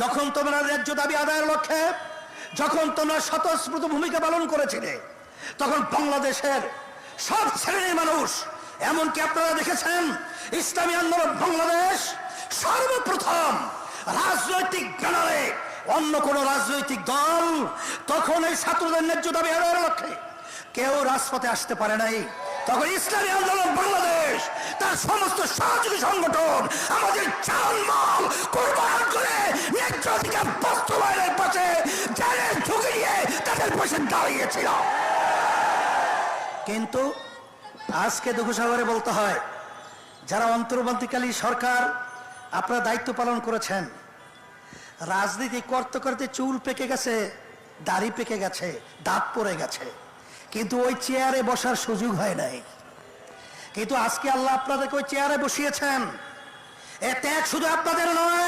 যখন তোমরা ন্যায্য দাবি আদায়ের লক্ষ্যে যখন তোমরা স্বতঃস্ফূর্ত ভূমিকা পালন করেছিলে, তখন বাংলাদেশের সব শ্রেণীর মানুষ, এমনকি আপনারা দেখেছেন ইসলামী আন্দোলন বাংলাদেশ সর্বপ্রথম রাজনৈতিক ব্যানারে, অন্য কোন রাজনৈতিক দল তখন এই ছাত্রদের ন্যায্য দাবি আদায়ের লক্ষ্যে কেউ রাজপথে আসতে পারে নাই। তখন ইসলামী আন্দোলন বাংলাদেশ তার সমস্ত সহযোগী সংগঠন আমাদের জানমাল কোরবান করে ন্যায্য অধিকার বাস্তবায়নের পাশে জানের ঝুঁকি নিয়ে তাদের পাশে দাঁড়িয়েছিল। কিন্তু আজকে দুঃখসাগরে বলতে হয়, যারা অন্তর্বর্তীকালী সরকার আপনারা দায়িত্ব পালন করেছেন, রাজনীতি করতে করতে চুল পেকে গেছে, দাড়ি পেকে গেছে, দাঁত পড়ে গেছে, কিন্তু ওই চেয়ারে বসার সুযোগ হয় নাই। কিন্তু আজকে আল্লাহ আপনাদেরকে ওই চেয়ারে বসিয়েছেন। এ ত্যাগ শুধু আপনাদের নয়,